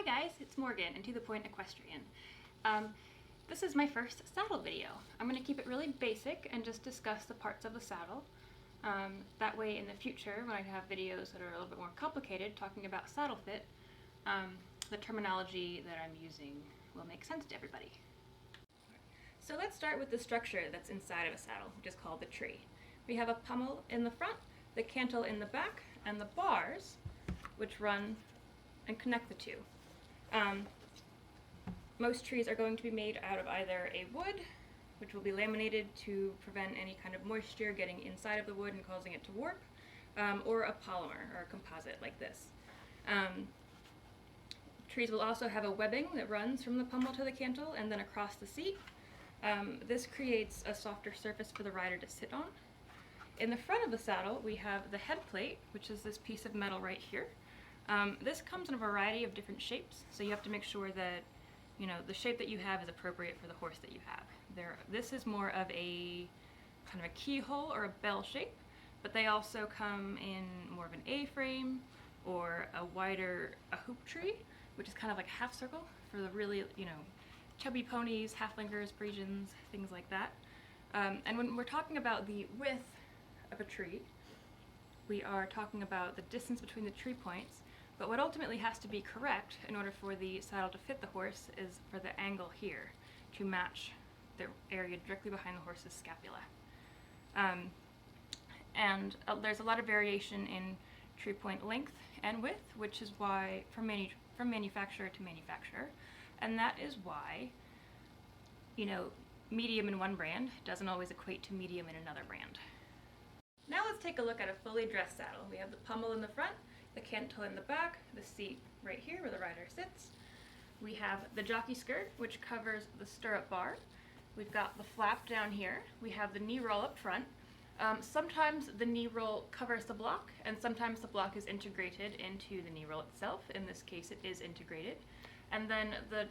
guys, it's Morgan and To The Point Equestrian. This is my first saddle video. I'm going to keep it really basic and just discuss the parts of the saddle. That way in the future, when I have videos that are a little bit more complicated talking about saddle fit, the terminology that I'm using will make sense to everybody. So let's start with the structure that's inside of a saddle, which is called the tree. We have a pommel in the front, the cantle in the back, and the bars, which run and connect the two. Most trees are going to be made out of either a wood, which will be laminated to prevent any kind of moisture getting inside of the wood and causing it to warp, or a polymer or a composite like this. Trees will also have a webbing that runs from the pommel to the cantle and then across the seat. This creates a softer surface for the rider to sit on. In the front of the saddle, we have the head plate, which is this piece of metal right here. This comes in a variety of different shapes, so you have to make sure that the shape that you have is appropriate for the horse that you have. This is more of a kind of a keyhole or a bell shape, but they also come in more of an A-frame or a hoop tree, which is kind of like a half circle for the really, chubby ponies, halflingers, Parisians, things like that. And when we're talking about the width of a tree, we are talking about the distance between the tree points, but what ultimately has to be correct in order for the saddle to fit the horse is for the angle here to match the area directly behind the horse's scapula. There's a lot of variation in tree point length and width, which is why from manufacturer to manufacturer, and that is why medium in one brand doesn't always equate to medium in another brand. Now let's take a look at a fully dressed saddle. We have the pommel in the front, the cantle in the back, the seat right here where the rider sits. We have the jockey skirt, which covers the stirrup bar. We've got the flap down here. We have the knee roll up front. Sometimes the knee roll covers the block, and sometimes the block is integrated into the knee roll itself. In this case, it is integrated. And then the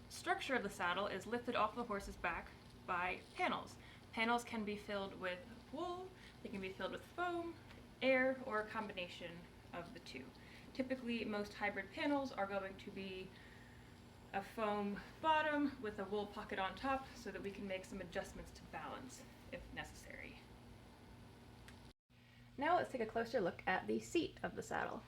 structure of the saddle is lifted off the horse's back by panels. Panels can be filled with wool, they can be filled with foam, air, or a combination of the two. Typically, most hybrid panels are going to be a foam bottom with a wool pocket on top so that we can make some adjustments to balance if necessary. Now let's take a closer look at the seat of the saddle.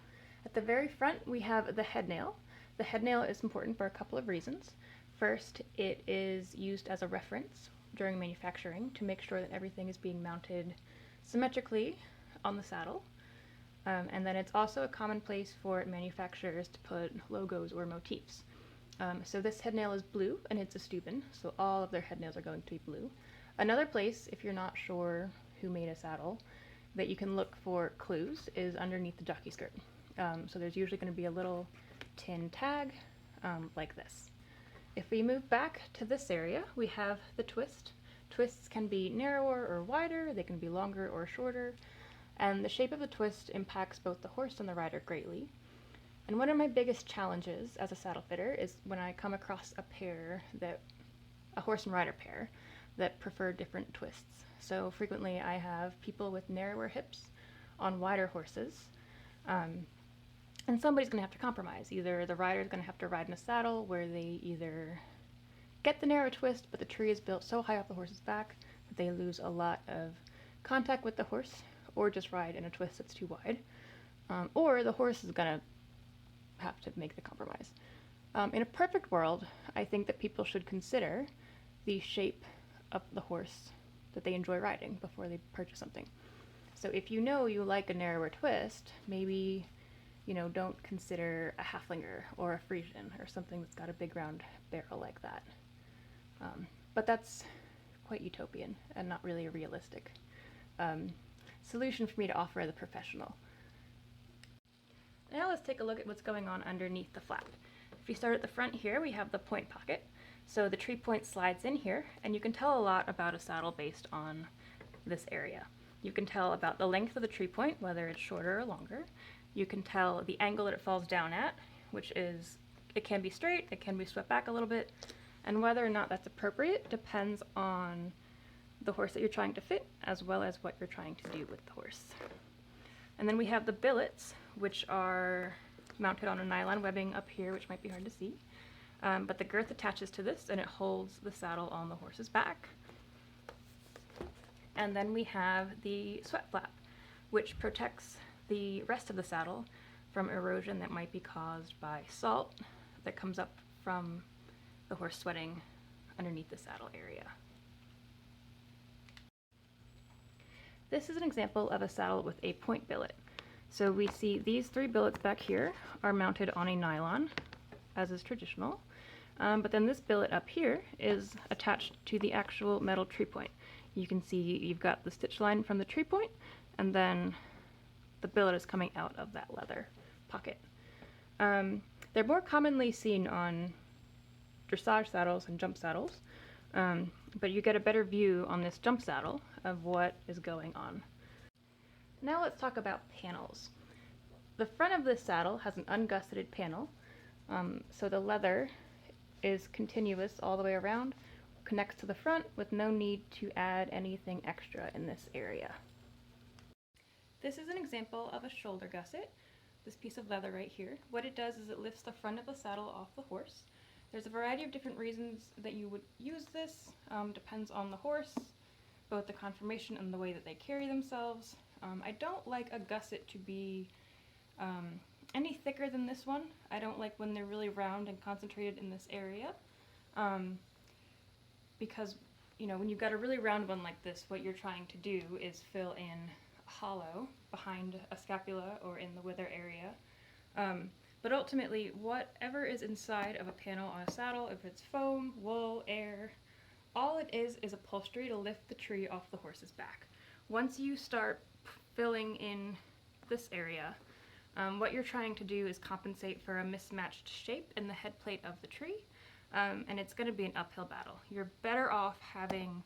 At the very front, we have the head nail. The head nail is important for a couple of reasons. First, it is used as a reference during manufacturing to make sure that everything is being mounted symmetrically on the saddle. And then it's also a common place for manufacturers to put logos or motifs. So this head nail is blue and it's a Steuben, so all of their head nails are going to be blue. Another place, if you're not sure who made a saddle, that you can look for clues is underneath the jockey skirt. So there's usually going to be a little tin tag like this. If we move back to this area, we have the twist. Twists can be narrower or wider, they can be longer or shorter, and the shape of the twist impacts both the horse and the rider greatly. And one of my biggest challenges as a saddle fitter is when I come across a horse and rider pair that prefer different twists. So frequently I have people with narrower hips on wider horses, and somebody's going to have to compromise. Either the rider's going to have to ride in a saddle where they either get the narrow twist, but the tree is built so high off the horse's back that they lose a lot of contact with the horse, or just ride in a twist that's too wide. Or the horse is going to have to make the compromise. In a perfect world, I think that people should consider the shape of the horse that they enjoy riding before they purchase something. So if you like a narrower twist, maybe don't consider a halflinger or a Frisian or something that's got a big round barrel like that. But that's quite utopian and not really a realistic solution for me to offer as a professional. Now let's take a look at what's going on underneath the flap. If you start at the front here, we have the point pocket. So the tree point slides in here, and you can tell a lot about a saddle based on this area. You can tell about the length of the tree point, whether it's shorter or longer. You can tell the angle that it falls down at, which is, it can be straight, it can be swept back a little bit, and whether or not that's appropriate depends on the horse that you're trying to fit, as well as what you're trying to do with the horse. And then we have the billets, which are mounted on a nylon webbing up here, which might be hard to see. But the girth attaches to this and it holds the saddle on the horse's back. And then we have the sweat flap, which protects the rest of the saddle from erosion that might be caused by salt that comes up from the horse sweating underneath the saddle area. This is an example of a saddle with a point billet. So we see these 3 billets back here are mounted on a nylon, as is traditional, but then this billet up here is attached to the actual metal tree point. You can see you've got the stitch line from the tree point, and then the billet is coming out of that leather pocket. They're more commonly seen on dressage saddles and jump saddles, but you get a better view on this jump saddle of what is going on. Now let's talk about panels. The front of this saddle has an ungusseted panel, so the leather is continuous all the way around, connects to the front with no need to add anything extra in this area. This is an example of a shoulder gusset, this piece of leather right here. What it does is it lifts the front of the saddle off the horse. There's a variety of different reasons that you would use this, depends on the horse, both the conformation and the way that they carry themselves. I don't like a gusset to be any thicker than this one. I don't like when they're really round and concentrated in this area, because when you've got a really round one like this, what you're trying to do is fill in a hollow behind a scapula or in the wither area. But ultimately, whatever is inside of a panel on a saddle, if it's foam, wool, air, all it is upholstery to lift the tree off the horse's back. Once you start filling in this area, what you're trying to do is compensate for a mismatched shape in the head plate of the tree, and it's going to be an uphill battle. You're better off having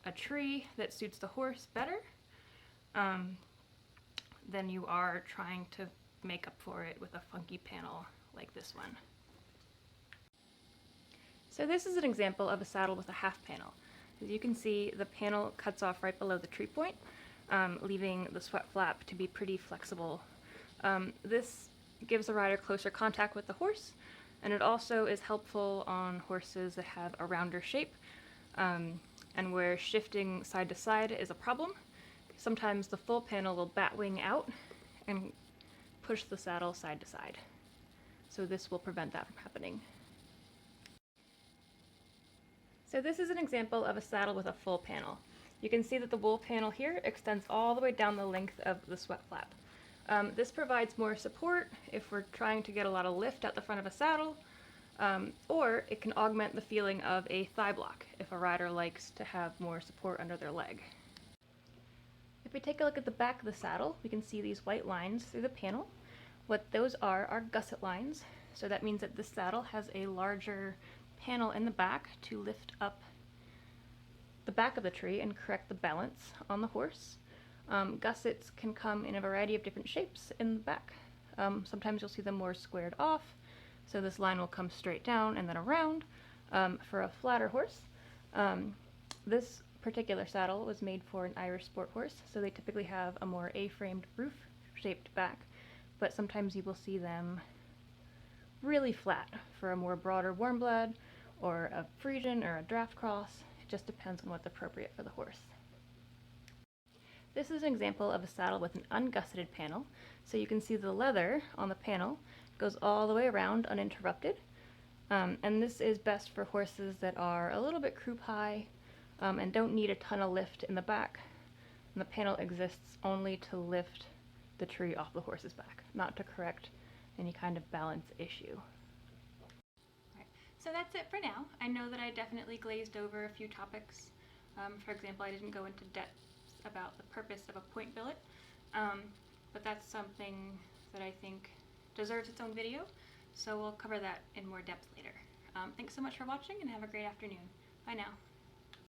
a tree that suits the horse better than you are trying to make up for it with a funky panel like this one. So this is an example of a saddle with a half panel. As you can see, the panel cuts off right below the tree point, leaving the sweat flap to be pretty flexible. This gives the rider closer contact with the horse, and it also is helpful on horses that have a rounder shape, and where shifting side to side is a problem. Sometimes the full panel will bat wing out and push the saddle side to side. So this will prevent that from happening. So this is an example of a saddle with a full panel. You can see that the wool panel here extends all the way down the length of the sweat flap. This provides more support if we're trying to get a lot of lift at the front of a saddle, or it can augment the feeling of a thigh block if a rider likes to have more support under their leg. If we take a look at the back of the saddle, we can see these white lines through the panel. What those are gusset lines, so that means that this saddle has a larger panel in the back to lift up the back of the tree and correct the balance on the horse. Gussets can come in a variety of different shapes in the back. Sometimes you'll see them more squared off, so this line will come straight down and then around. For a flatter horse, this particular saddle was made for an Irish sport horse, so they typically have a more A-framed roof-shaped back, but sometimes you will see them really flat for a more broader warm blood or a Frisian or a draft cross. It just depends on what's appropriate for the horse. This is an example of a saddle with an ungusseted panel, so you can see the leather on the panel goes all the way around uninterrupted, and this is best for horses that are a little bit croup high and don't need a ton of lift in the back. And the panel exists only to lift the tree off the horse's back, not to correct any kind of balance issue. Right. So that's it for now. I know that I definitely glazed over a few topics. For example, I didn't go into depth about the purpose of a point billet, but that's something that I think deserves its own video, so we'll cover that in more depth later. Thanks so much for watching and have a great afternoon. Bye now.